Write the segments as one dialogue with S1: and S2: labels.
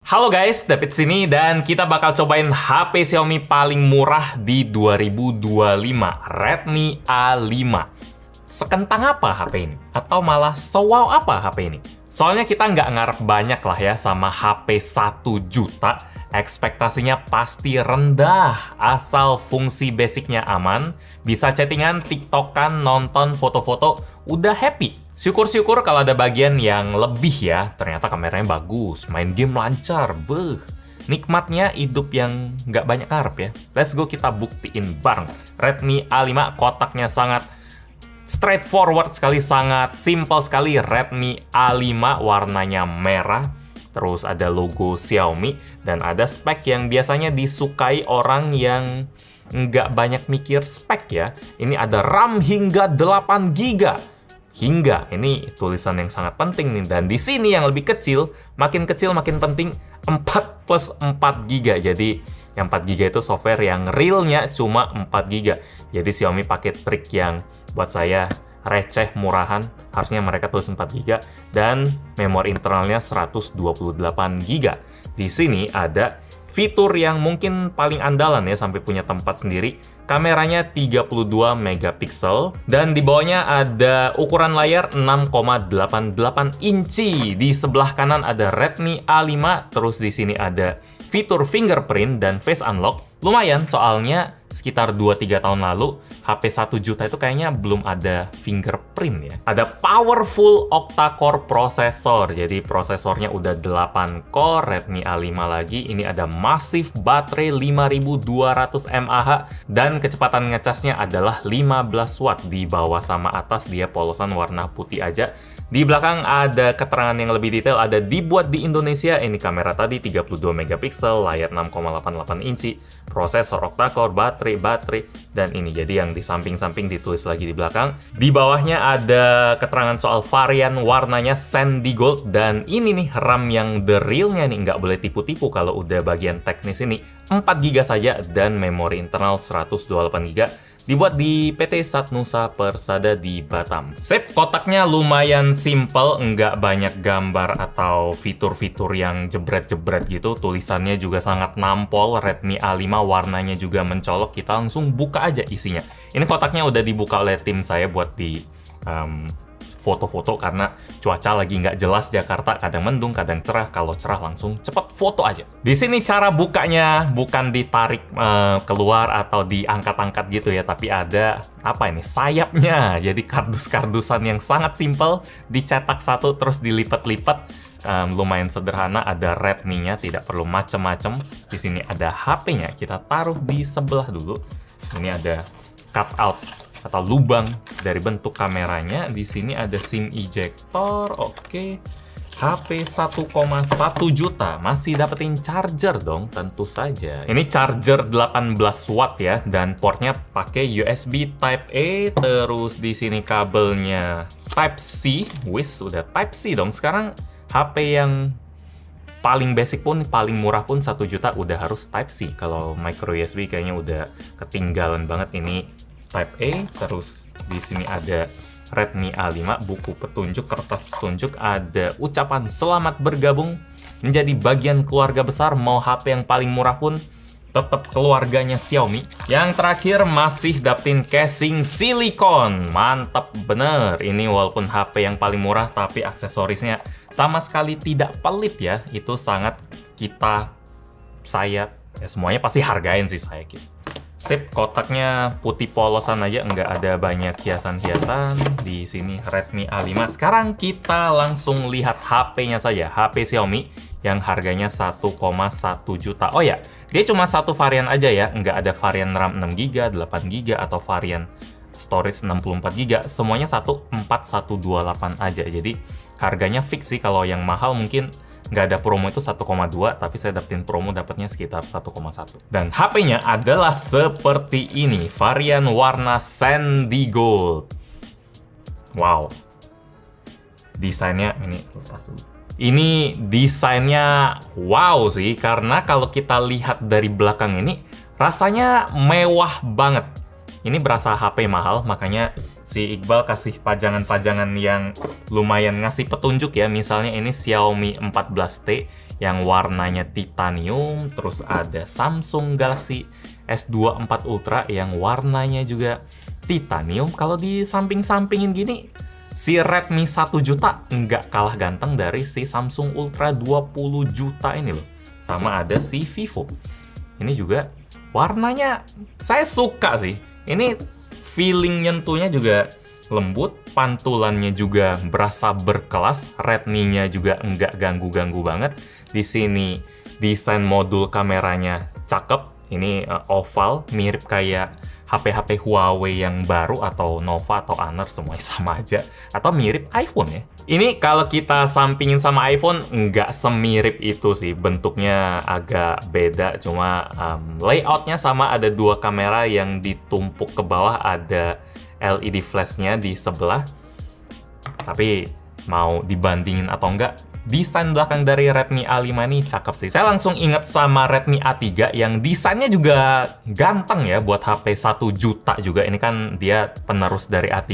S1: Halo guys, David sini dan kita bakal cobain HP Xiaomi paling murah di 2025, Redmi A5. Sekentang apa HP ini? Atau malah sewow apa HP ini? Soalnya kita nggak ngarep banyak lah ya sama HP 1 juta. Ekspektasinya pasti rendah, asal fungsi basicnya aman, bisa chattingan, tiktokan, nonton, foto-foto, udah happy. Syukur-syukur kalau ada bagian yang lebih ya, ternyata kameranya bagus, main game lancar, nikmatnya hidup yang nggak banyak harap ya. Let's go kita buktiin bareng. Redmi A5 kotaknya sangat straightforward sekali, sangat simple sekali. Redmi A5 warnanya merah. Terus ada logo Xiaomi, dan ada spek yang biasanya disukai orang yang nggak banyak mikir spek ya. Ini ada RAM hingga 8 GB. Hingga, ini tulisan yang sangat penting nih. Dan di sini yang lebih kecil makin penting, 4 plus 4 GB. Jadi yang 4 GB itu software yang realnya cuma 4 GB. Jadi Xiaomi pakai trik yang buat saya receh, murahan, harusnya mereka tulis 4 GB, dan memori internalnya 128 GB. Di sini ada fitur yang mungkin paling andalan ya, sampai punya tempat sendiri. Kameranya 32 megapiksel, dan di bawahnya ada ukuran layar 6,88 inci. Di sebelah kanan ada Redmi A5, terus di sini ada fitur fingerprint dan face unlock. Lumayan, soalnya sekitar 2-3 tahun lalu, HP 1 juta itu kayaknya belum ada fingerprint ya. Ada powerful octa-core prosesor, jadi prosesornya udah 8 core, Redmi A5 lagi. Ini ada massive baterai 5200 mAh, dan kecepatan ngecasnya adalah 15 watt. Di bawah sama atas dia polosan warna putih aja. Di belakang ada keterangan yang lebih detail, ada dibuat di Indonesia. Ini kamera tadi 32 megapiksel, layar 6,88 inci, prosesor octa-core, baterai, dan ini. Jadi yang di samping-samping ditulis lagi di belakang. Di bawahnya ada keterangan soal varian warnanya Sandy Gold, dan ini nih RAM yang the real-nya nih, nggak boleh tipu-tipu kalau udah bagian teknis ini. 4 GB saja, dan memori internal 128 GB. Dibuat di PT Satnusa Persada di Batam. Sip, kotaknya lumayan simple, nggak banyak gambar atau fitur-fitur yang jebret-jebret gitu. Tulisannya juga sangat nampol, Redmi A5 warnanya juga mencolok. Kita langsung buka aja isinya. Ini kotaknya udah dibuka oleh tim saya buat di foto-foto, karena cuaca lagi nggak jelas Jakarta, kadang mendung, kadang cerah. Kalau cerah langsung cepet foto aja. Di sini cara bukanya bukan ditarik keluar atau diangkat-angkat gitu ya, tapi ada apa ini, sayapnya. Jadi kardus-kardusan yang sangat simple, dicetak satu terus dilipat-lipat. Lumayan sederhana, ada Redmi-nya, tidak perlu macem-macem. Di sini ada HP-nya, kita taruh di sebelah dulu. Ini ada cutout atau lubang dari bentuk kameranya. Di sini ada SIM ejector. Oke. HP 1,1 juta. Masih dapetin charger dong, tentu saja. Ini charger 18 watt ya, dan portnya pakai USB Type A. Terus di sini kabelnya Type C. Wis, udah Type C dong. Sekarang HP yang paling basic pun, paling murah pun 1 juta udah harus Type C. Kalau micro USB kayaknya udah ketinggalan banget. Ini Type A, terus di sini ada Redmi A5, buku petunjuk, kertas petunjuk, ada ucapan selamat bergabung menjadi bagian keluarga besar. Mau HP yang paling murah pun tetap keluarganya Xiaomi. Yang terakhir masih dapetin casing silikon, mantap bener. Ini walaupun HP yang paling murah, tapi aksesorisnya sama sekali tidak pelit ya. Itu sangat saya semuanya pasti hargain sih saya gitu. Sip, kotaknya putih polosan aja, nggak ada banyak hiasan-hiasan. Di sini Redmi A5. Sekarang kita langsung lihat HP-nya saja. HP Xiaomi yang harganya 1,1 juta. Oh ya, dia cuma satu varian aja ya. Nggak ada varian RAM 6 GB, 8 GB, atau varian storage 64 GB. Semuanya 14128 aja. Jadi harganya fix sih. Kalau yang mahal mungkin nggak ada promo itu 1,2, tapi saya dapetin promo dapatnya sekitar 1,1. Dan HP-nya adalah seperti ini, varian warna Sandy Gold. Wow. Desainnya, ini lepas dulu. Ini desainnya wow sih, karena kalau kita lihat dari belakang ini, rasanya mewah banget. Ini berasa HP mahal, makanya si Iqbal kasih pajangan-pajangan yang lumayan ngasih petunjuk ya. Misalnya ini Xiaomi 14T yang warnanya titanium, terus ada Samsung Galaxy S24 Ultra yang warnanya juga titanium. Kalau di samping-sampingin gini, si Redmi 1 juta nggak kalah ganteng dari si Samsung Ultra 20 juta ini loh. Sama ada si Vivo. Ini juga warnanya saya suka sih. Ini feeling nyentuhnya juga lembut, pantulannya juga berasa berkelas, Redmi-nya juga nggak ganggu-ganggu banget. Di sini desain modul kameranya cakep, ini oval, mirip kayak HP-HP Huawei yang baru atau Nova atau Honor, semuanya sama aja. Atau mirip iPhone ya. Ini kalau kita sampingin sama iPhone, nggak semirip itu sih. Bentuknya agak beda, cuma layoutnya sama, ada dua kamera yang ditumpuk ke bawah, ada LED flash-nya di sebelah. Tapi mau dibandingin atau enggak, desain belakang dari Redmi A5 ini cakep sih. Saya langsung inget sama Redmi A3 yang desainnya juga ganteng ya buat HP 1 juta juga. Ini kan dia penerus dari A3.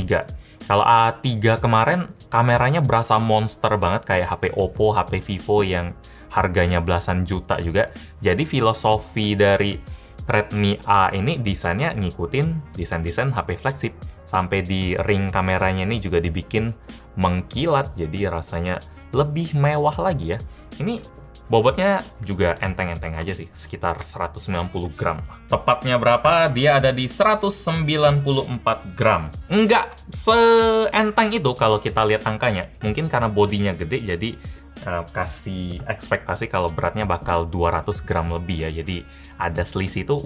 S1: Kalau A3 kemarin kameranya berasa monster banget kayak HP Oppo, HP Vivo yang harganya belasan juta juga. Jadi filosofi dari Redmi A ini desainnya ngikutin desain-desain HP flagship. Sampai di ring kameranya ini juga dibikin mengkilat, jadi rasanya lebih mewah lagi ya. Ini bobotnya juga enteng-enteng aja sih, sekitar 190 gram. Tepatnya berapa? Dia ada di 194 gram. Enggak seenteng itu kalau kita lihat angkanya. Mungkin karena bodinya gede, jadi kasih ekspektasi kalau beratnya bakal 200 gram lebih ya. Jadi ada selisih itu.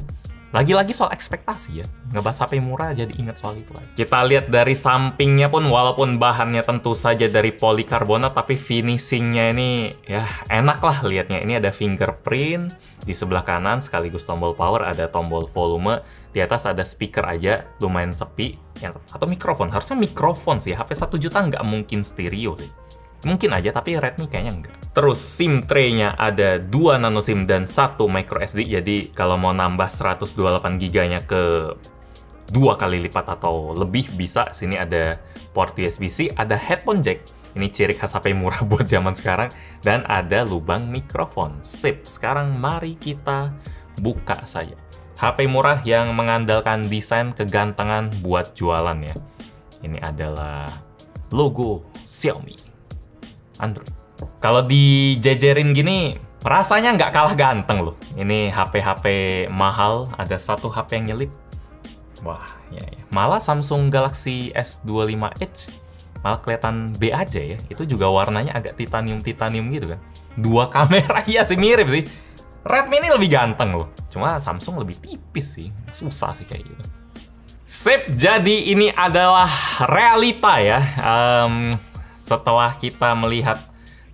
S1: Lagi-lagi soal ekspektasi ya. Ngebahas HP murah jadi ingat soal itu lagi. Kita lihat dari sampingnya pun, walaupun bahannya tentu saja dari polikarbonat, tapi finishingnya ini ya enak lah lihatnya. Ini ada fingerprint di sebelah kanan, sekaligus tombol power, ada tombol volume. Di atas ada speaker aja, lumayan sepi. Atau mikrofon, harusnya mikrofon sih. HP 1 juta nggak mungkin stereo sih. Mungkin aja, tapi Redmi kayaknya enggak. Terus SIM tray-nya ada 2 nano SIM dan 1 micro SD. Jadi kalau mau nambah 128 GB-nya ke 2 kali lipat atau lebih bisa. Sini ada port USB-C, ada headphone jack. Ini ciri khas HP murah buat zaman sekarang. Dan ada lubang mikrofon. Sip, sekarang mari kita buka saja. HP murah yang mengandalkan desain kegantengan buat jualan ya. Ini adalah logo Xiaomi Android. Kalau dijejerin gini, rasanya nggak kalah ganteng loh. Ini HP-HP mahal, ada satu HP yang nyelip. Wah, ya. Malah Samsung Galaxy S25 Edge malah kelihatan B aja ya. Itu juga warnanya agak titanium-titanium gitu kan. 2 kamera, iya sih mirip sih. Redmi ini lebih ganteng loh. Cuma Samsung lebih tipis sih. Susah sih kayak gitu. Sip, jadi ini adalah realita ya. Setelah kita melihat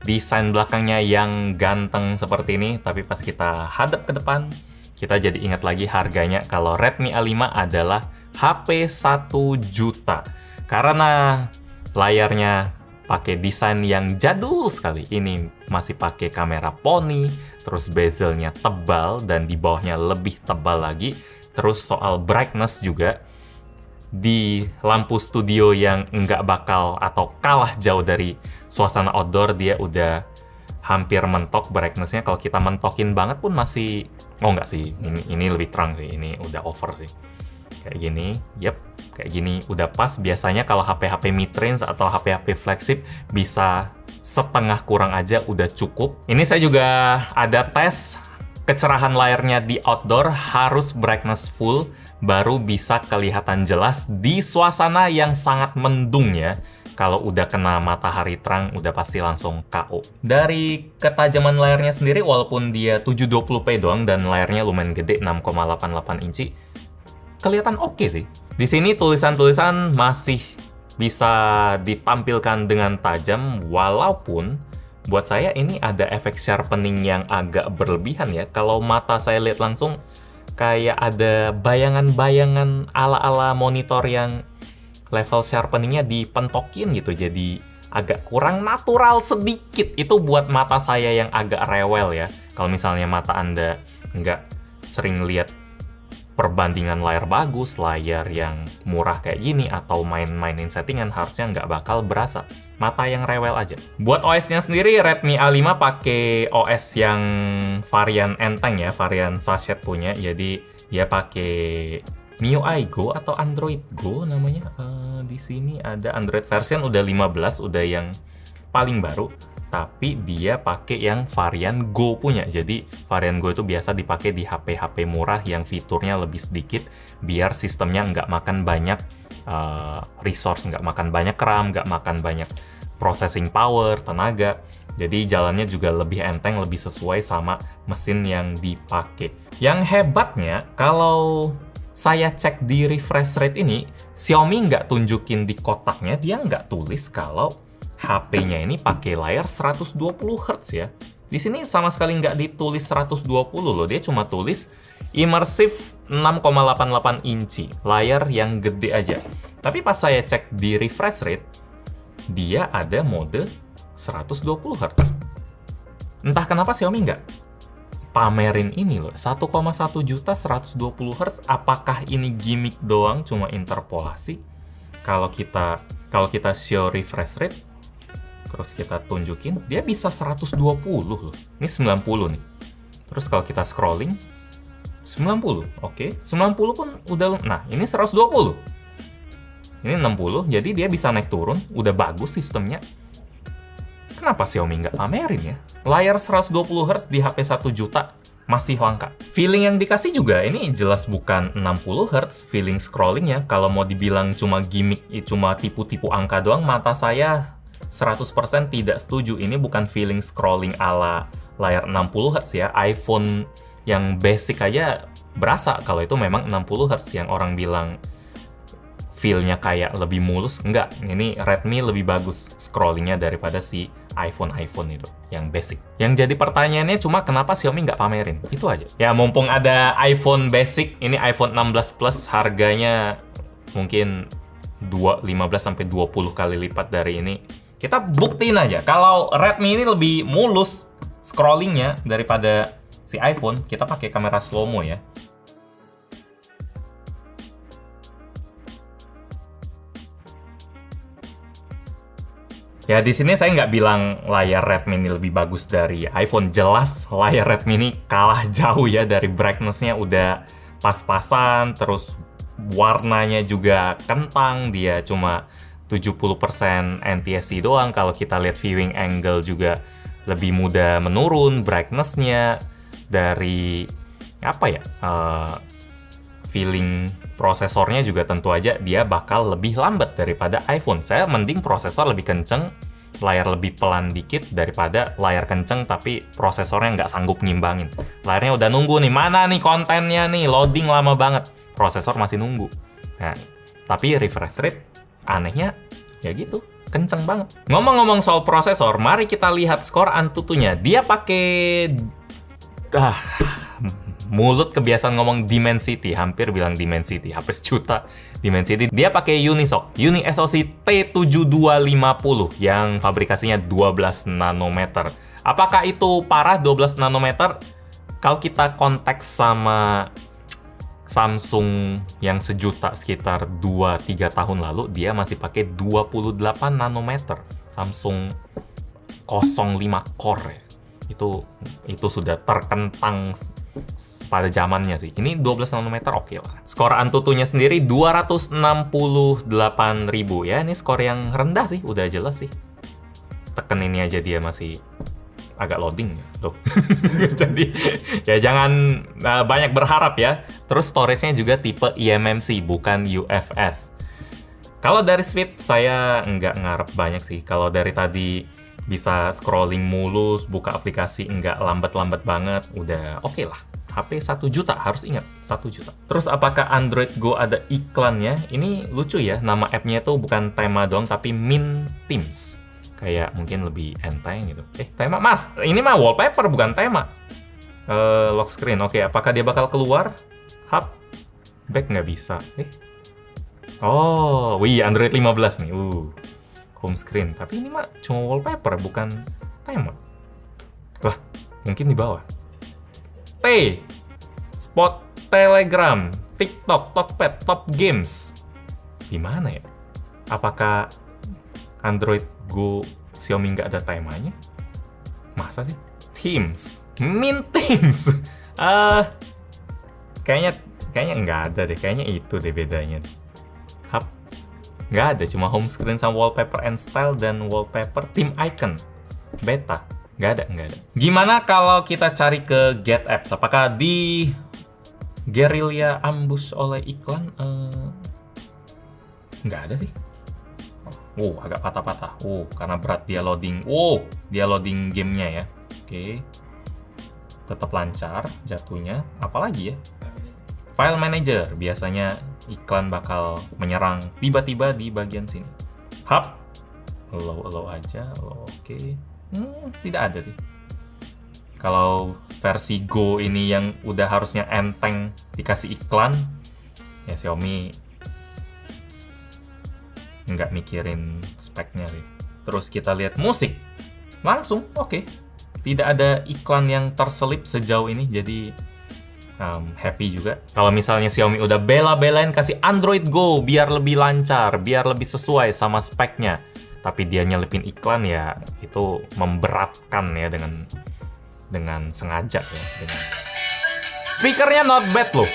S1: desain belakangnya yang ganteng seperti ini, tapi pas kita hadap ke depan, kita jadi ingat lagi harganya kalau Redmi A5 adalah HP 1 juta. Karena layarnya pakai desain yang jadul sekali. Ini masih pakai kamera poni, terus bezelnya tebal dan di bawahnya lebih tebal lagi. Terus soal brightness juga, di lampu studio yang nggak bakal atau kalah jauh dari suasana outdoor, dia udah hampir mentok brightness-nya. Kalau kita mentokin banget pun masih, oh nggak sih, ini lebih terang sih, ini udah over sih. Kayak gini, yep, kayak gini udah pas. Biasanya kalau HP-HP mid-range atau HP-HP flagship bisa setengah kurang aja udah cukup. Ini saya juga ada tes kecerahan layarnya di outdoor, harus brightness full, baru bisa kelihatan jelas di suasana yang sangat mendung ya. Kalau udah kena matahari terang, udah pasti langsung KO. Dari ketajaman layarnya sendiri, walaupun dia 720p doang dan layarnya lumayan gede, 6,88 inci, kelihatan oke sih. Di sini tulisan-tulisan masih bisa ditampilkan dengan tajam, walaupun buat saya ini ada efek sharpening yang agak berlebihan ya. Kalau mata saya lihat langsung, kayak ada bayangan-bayangan ala-ala monitor yang level sharpeningnya dipentokin gitu, jadi agak kurang natural sedikit. Itu buat mata saya yang agak rewel ya. Kalau misalnya mata Anda nggak sering lihat perbandingan layar bagus, layar yang murah kayak gini, atau main-mainin settingan, harusnya nggak bakal berasa. Mata yang rewel aja. Buat OS-nya sendiri, Redmi A5 pakai OS yang varian enteng ya, varian sachet punya. Jadi dia pakai MIUI Go atau Android Go namanya. Di sini ada Android version udah 15, udah yang paling baru. Tapi dia pakai yang varian Go punya. Jadi varian Go itu biasa dipakai di HP-HP murah yang fiturnya lebih sedikit, biar sistemnya nggak makan banyak resource, nggak makan banyak RAM, nggak makan banyak processing power, tenaga. Jadi jalannya juga lebih enteng, lebih sesuai sama mesin yang dipakai. Yang hebatnya, kalau saya cek di refresh rate ini, Xiaomi nggak tunjukin di kotaknya, dia nggak tulis kalau HP-nya ini pakai layar 120 Hz ya. Di sini sama sekali nggak ditulis 120 loh, dia cuma tulis immersive 6,88 inci, layar yang gede aja. Tapi pas saya cek di refresh rate, dia ada mode 120 Hz. Entah kenapa Xiaomi nggak pamerin ini loh, 1,1 juta 120 Hz. Apakah ini gimmick doang, cuma interpolasi? Kalau kita show refresh rate, terus kita tunjukin, dia bisa 120 loh. Ini 90 nih. Terus kalau kita scrolling, 90. Oke, 90 pun udah, nah ini 120. Ini 60, jadi dia bisa naik turun, udah bagus sistemnya. Kenapa Xiaomi nggak pamerin ya? Layar 120 Hz di HP 1 juta masih langka. Feeling yang dikasih juga ini jelas bukan 60 Hz feeling scrollingnya. Kalau mau dibilang cuma gimmick, cuma tipu-tipu angka doang, mata saya 100% tidak setuju. Ini bukan feeling scrolling ala layar 60 Hz ya. iPhone yang basic aja berasa kalau itu memang 60 Hz. Yang orang bilang feel-nya kayak lebih mulus, enggak. Ini Redmi lebih bagus scrollingnya daripada si iPhone itu yang basic. Yang jadi pertanyaannya cuma kenapa Xiaomi nggak pamerin, itu aja. Ya mumpung ada iPhone basic, ini iPhone 16 Plus harganya mungkin 15-20 kali lipat dari ini. Kita buktiin aja kalau Redmi ini lebih mulus scrollingnya daripada si iPhone. Kita pakai kamera slow-mo ya. Ya, di sini saya nggak bilang layar Redmi ini lebih bagus dari iPhone. Jelas layar Redmi ini kalah jauh ya, dari brightness-nya udah pas-pasan, terus warnanya juga kentang, dia cuma 70% NTSC doang. Kalau kita lihat viewing angle juga lebih mudah menurun, brightness-nya dari apa ya, feeling prosesornya juga tentu aja dia bakal lebih lambat daripada iPhone. Saya mending prosesor lebih kenceng, layar lebih pelan dikit daripada layar kenceng tapi prosesornya nggak sanggup ngimbangin. Layarnya udah nunggu nih, mana nih kontennya nih, loading lama banget, prosesor masih nunggu. Nah, tapi refresh rate anehnya ya gitu, kenceng banget. Ngomong-ngomong soal prosesor, mari kita lihat skor Antutunya. Dia pakai mulut kebiasaan ngomong Dimensity, hampir bilang Dimensity, HP sejuta Dimensity. Dia pakai Unisoc SoC T7250 yang fabrikasinya 12 nanometer. Apakah itu parah 12 nanometer? Kalau kita konteks sama Samsung yang sejuta sekitar 2-3 tahun lalu, dia masih pakai 28 nanometer. Samsung 05 Core ya. Itu sudah terkentang pada zamannya sih. Ini 12 nanometer oke lah. Skor Antutunya sendiri 268.000 ya. Ini skor yang rendah sih, udah jelas sih. Tekan ini aja dia masih agak loading tuh. Jadi ya jangan banyak berharap ya. Terus storage-nya juga tipe eMMC bukan UFS. Kalau dari speed saya nggak ngarep banyak sih. Kalau dari tadi bisa scrolling mulus, buka aplikasi nggak lambat-lambat banget, udah oke lah. HP 1 juta, harus ingat 1 juta. Terus apakah Android Go ada iklannya? Ini lucu ya, nama app-nya tuh bukan tema doang tapi Min Themes. Kayak mungkin lebih enteng gitu. Tema mas, ini mah wallpaper bukan tema. Lock screen, oke. Apakah dia bakal keluar? Hub, back nggak bisa. Oh, wih Android 15 nih. Home screen, tapi ini mah cuma wallpaper bukan tema. Lah, mungkin di bawah. Spot T Telegram, TikTok, Tokped, Top Games. Di mana ya? Apakah Android Go Xiaomi nggak ada temanya? Masa sih? Teams, Mint Teams. Kayaknya nggak ada deh. Kayaknya itu deh bedanya. Hub nggak ada, cuma home screen sama wallpaper and style dan wallpaper team icon. Beta nggak ada. Gimana kalau kita cari ke Get Apps? Apakah di Guerrilla ambush oleh iklan? Nggak ada sih. Agak patah-patah. Karena berat dia loading. Dia loading gamenya ya. Oke. Tetap lancar jatuhnya. Apalagi ya? File Manager. Biasanya iklan bakal menyerang tiba-tiba di bagian sini. Hub. Allow aja. Oke. Tidak ada sih. Kalau versi Go ini yang udah harusnya enteng dikasih iklan, ya Xiaomi nggak mikirin speknya deh. Terus kita lihat musik. Langsung, oke. Tidak ada iklan yang terselip sejauh ini, jadi happy juga. Kalau misalnya Xiaomi udah bela-belain kasih Android Go biar lebih lancar, biar lebih sesuai sama speknya, tapi dia nyelipin iklan, ya itu memberatkan ya dengan sengaja ya. Speakernya not bad loh.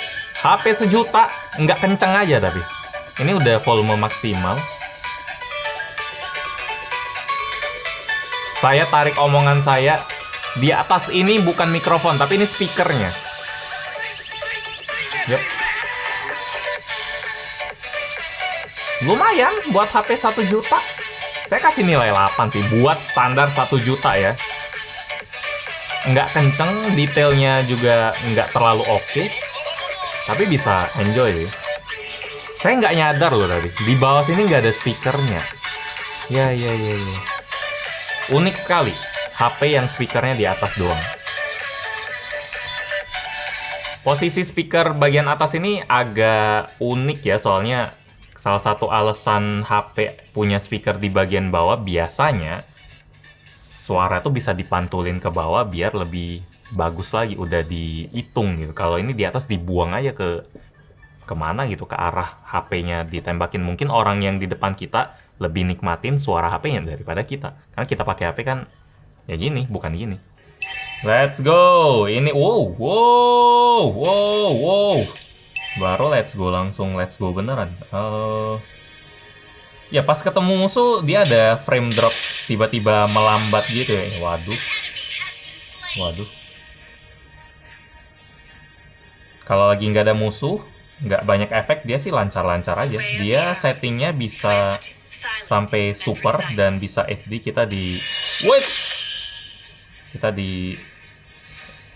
S1: HP sejuta, nggak kenceng aja tapi. Ini udah volume maksimal. Saya tarik omongan saya. Di atas ini bukan mikrofon, tapi ini speakernya. Yep. Lumayan buat HP 1 juta. Saya kasih nilai 8 sih. Buat standar 1 juta ya. Nggak kenceng, detailnya juga nggak terlalu oke. Tapi bisa enjoy sih. Saya nggak nyadar loh tadi. Di bawah sini nggak ada speakernya. Ya. Unik sekali. HP yang speakernya di atas doang. Posisi speaker bagian atas ini agak unik ya, soalnya salah satu alasan HP punya speaker di bagian bawah, biasanya suara tuh bisa dipantulin ke bawah biar lebih bagus lagi, udah dihitung gitu. Kalau ini di atas dibuang aja kemana gitu, ke arah HP-nya ditembakin. Mungkin orang yang di depan kita lebih nikmatin suara HP-nya daripada kita. Karena kita pakai HP kan ya gini, bukan gini. Let's go. Ini wow. Baru let's go, langsung let's go beneran. Ya pas ketemu musuh dia ada frame drop, tiba-tiba melambat gitu ya. Waduh. Kalau lagi nggak ada musuh, nggak banyak efek, dia sih lancar-lancar aja. Dia settingnya bisa sampai super dan bisa HD. Kita di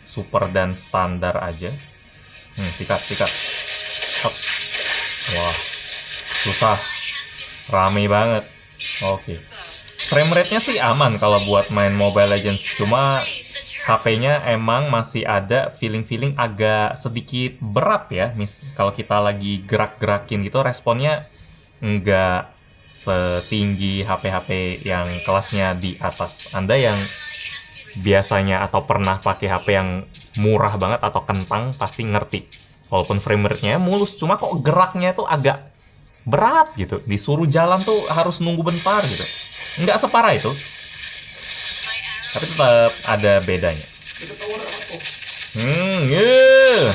S1: super dan standar aja. Sikat. Wah, susah. Rame banget. Oke. Frame rate-nya sih aman kalau buat main Mobile Legends. Cuma HP-nya emang masih ada feeling-feeling agak sedikit berat ya. Kalau kita lagi gerak-gerakin gitu, responnya nggak setinggi HP-HP yang kelasnya di atas. Anda yang biasanya atau pernah pakai HP yang murah banget atau kentang pasti ngerti. Walaupun frame rate-nya mulus, cuma kok geraknya tuh agak berat gitu. Disuruh jalan tuh harus nunggu bentar gitu. Nggak separah itu. Tapi tetap ada bedanya.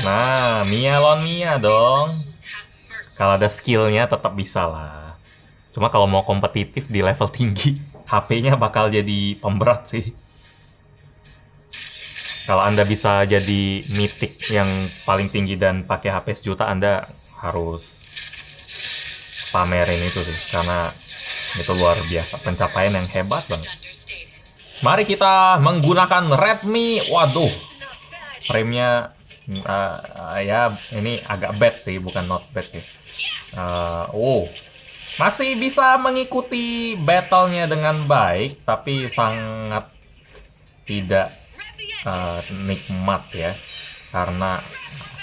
S1: Nah, Mia lawan Mia dong. Kalau ada skillnya tetap bisa lah. Cuma kalau mau kompetitif di level tinggi, HP-nya bakal jadi pemberat sih. Kalau Anda bisa jadi mythic yang paling tinggi dan pakai HP sejuta, Anda harus pamerin itu sih. Karena itu luar biasa. Pencapaian yang hebat banget. Mari kita menggunakan Redmi. Waduh. Frame-nya ya ini agak bad sih. Bukan not bad sih. Masih bisa mengikuti battle-nya dengan baik. Tapi sangat tidak nikmat ya, karena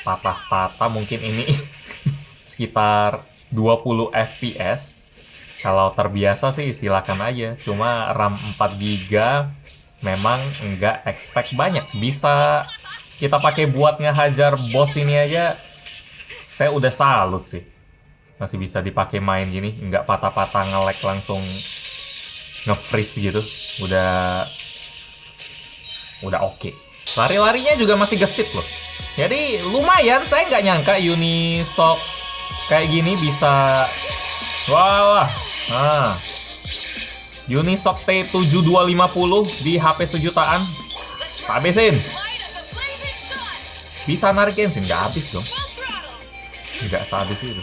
S1: patah-patah. Mungkin ini sekitar 20 fps. Kalau terbiasa sih silakan aja, cuma RAM 4 GB memang nggak expect banyak. Bisa kita pakai buat ngehajar boss ini aja Saya udah salut sih. Masih bisa dipakai main gini, nggak patah-patah nge-lag langsung nge-freeze gitu. Udah oke. Lari-larinya juga masih gesit loh. Jadi lumayan, saya nggak nyangka Unisoc kayak gini bisa. Wah, nah. Unisoc T7250 di HP sejutaan. Habisin. Bisa narik Genshin, nggak habis dong. Nggak sehabis itu.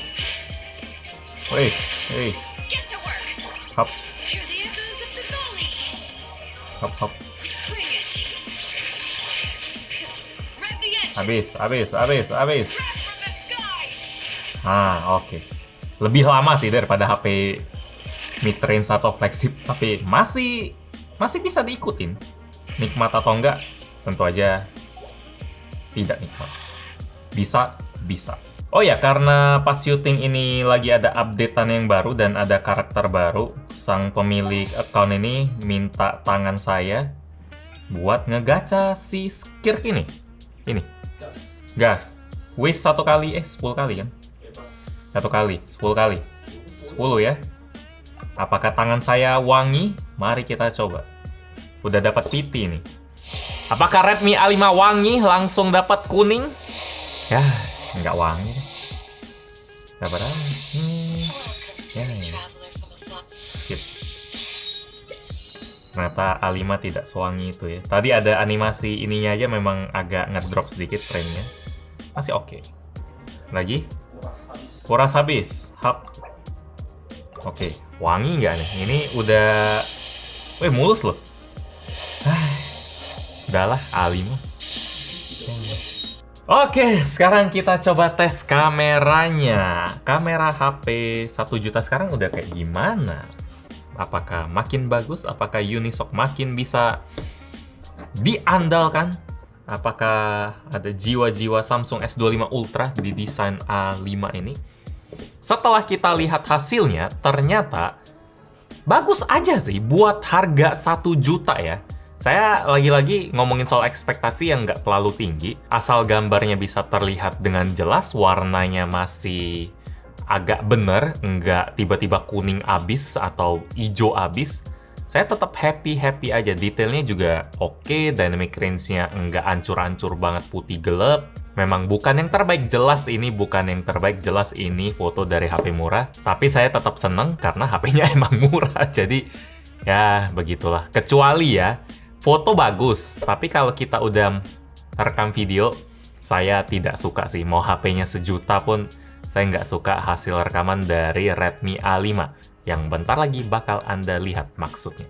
S1: Hei. Hop. Hop. Habis. Oke. Lebih lama sih daripada HP mid-range atau flagship, tapi masih bisa diikutin. Nikmat atau enggak, tentu aja tidak nikmat. Bisa. Oh ya, karena pas syuting ini lagi ada updatean yang baru dan ada karakter baru, sang pemilik account ini minta tangan saya buat ngegacha si Skirk ini. Ini. Gas. Wish 1 kali, 10 kali kan? 1 kali, 10 kali. 10 ya. Apakah tangan saya wangi? Mari kita coba. Udah dapat PT nih. Apakah Redmi A5 wangi langsung dapat kuning? Ya, nggak wangi. Dapat ya. Skip. Ternyata A5 tidak sewangi itu ya. Tadi ada animasi ininya aja memang agak ngedrop sedikit frame-nya. Masih oke. Lagi? Kuras habis. Hap. Oke, wangi nggak nih? Ini udah... mulus loh. Udahlah, A5. Oke, sekarang kita coba tes kameranya. Kamera HP 1 juta sekarang udah kayak gimana? Apakah makin bagus? Apakah Unisoc makin bisa diandalkan? Apakah ada jiwa-jiwa Samsung S25 Ultra di desain A5 ini? Setelah kita lihat hasilnya, ternyata bagus aja sih buat harga 1 juta ya. Saya lagi-lagi ngomongin soal ekspektasi yang nggak terlalu tinggi. Asal gambarnya bisa terlihat dengan jelas, warnanya masih agak bener, nggak tiba-tiba kuning abis atau hijau abis. Saya tetap happy aja. Detailnya juga oke, dynamic range-nya nggak ancur-ancur banget putih gelap. Memang bukan yang terbaik, jelas ini bukan yang terbaik, jelas ini foto dari HP murah. Tapi saya tetap seneng karena HP-nya emang murah. Jadi ya begitulah. Kecuali ya, foto bagus. Tapi kalau kita udah rekam video, saya tidak suka sih. Mau HP-nya sejuta pun, saya nggak suka hasil rekaman dari Redmi A5. Yang bentar lagi bakal Anda lihat maksudnya.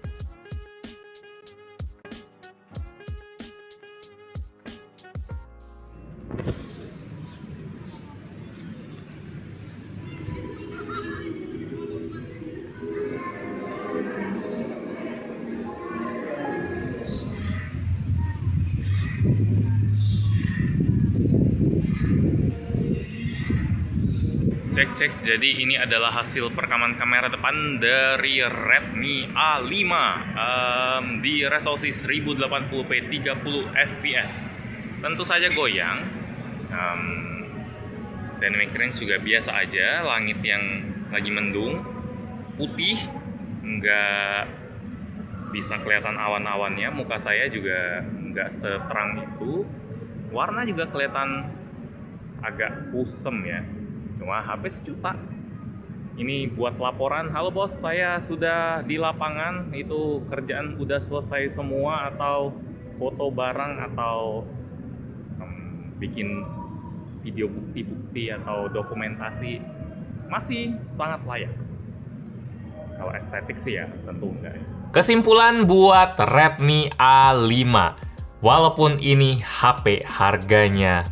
S1: Cek, jadi ini adalah hasil perekaman kamera depan dari Redmi A5 di resolusi 1080p 30 fps. Tentu saja goyang, dynamic range juga biasa aja, langit yang lagi mendung, putih, nggak bisa kelihatan awan-awannya, muka saya juga nggak seterang itu, warna juga kelihatan agak kusem ya. Cuma HP sejuta. Ini buat laporan, halo bos, saya sudah di lapangan, itu kerjaan udah selesai semua, atau foto barang, atau bikin video bukti-bukti atau dokumentasi, masih sangat layak. Kalau estetik sih ya tentu enggak. Kesimpulan buat Redmi A5, walaupun ini HP harganya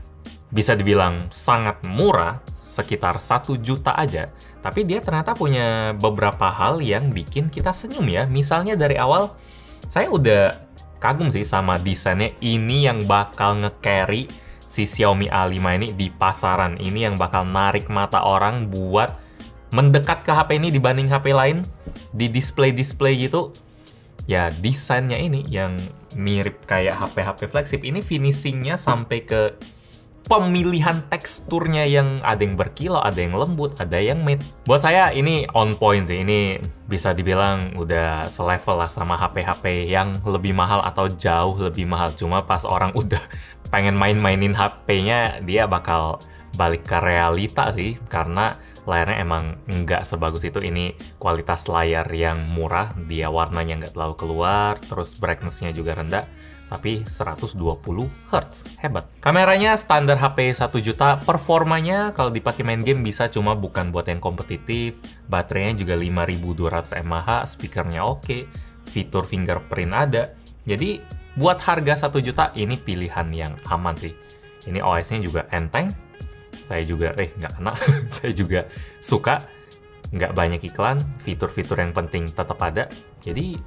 S1: bisa dibilang sangat murah, sekitar 1 juta aja, tapi dia ternyata punya beberapa hal yang bikin kita senyum ya. Misalnya dari awal, saya udah kagum sih sama desainnya. Ini yang bakal nge-carry si Xiaomi A5 ini di pasaran. Ini yang bakal narik mata orang buat mendekat ke HP ini dibanding HP lain. Di display-display gitu, ya desainnya ini yang mirip kayak HP-HP flagship. Ini finishingnya sampai ke pemilihan teksturnya yang ada yang berkilau, ada yang lembut, ada yang matte. Buat saya ini on point sih. Ini bisa dibilang udah selevel lah sama HP-HP yang lebih mahal atau jauh lebih mahal. Cuma pas orang udah pengen main-mainin HP-nya, dia bakal balik ke realita sih, karena layarnya emang nggak sebagus itu. Ini kualitas layar yang murah, dia warnanya nggak terlalu keluar, terus brightness-nya juga rendah, tapi 120 Hz. Hebat. Kameranya standar HP 1 juta, performanya kalau dipakai main game bisa, cuma bukan buat yang kompetitif. Baterainya juga 5200 mAh, speakernya oke, fitur fingerprint ada. Jadi buat harga 1 juta ini pilihan yang aman sih. Ini OS-nya juga enteng. Saya juga, nggak kena. Saya juga suka. Nggak banyak iklan, fitur-fitur yang penting tetap ada. Jadi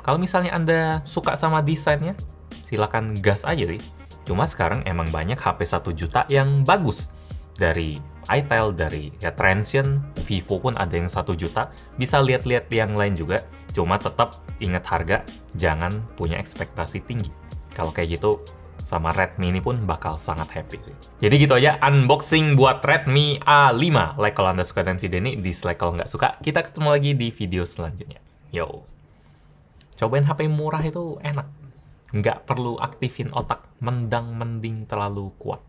S1: kalau misalnya Anda suka sama desainnya, silakan gas aja sih. Cuma sekarang emang banyak HP 1 juta yang bagus. Dari itel, dari ya Transsion, Vivo pun ada yang 1 juta. Bisa lihat-lihat yang lain juga. Cuma tetap ingat harga, jangan punya ekspektasi tinggi. Kalau kayak gitu, sama Redmi ini pun bakal sangat happy sih. Jadi gitu aja unboxing buat Redmi A5. Like kalau Anda suka dengan video ini, dislike kalau nggak suka. Kita ketemu lagi di video selanjutnya. Yo. Cobain HP murah itu enak. Nggak perlu aktifin otak, mendang-mending terlalu kuat.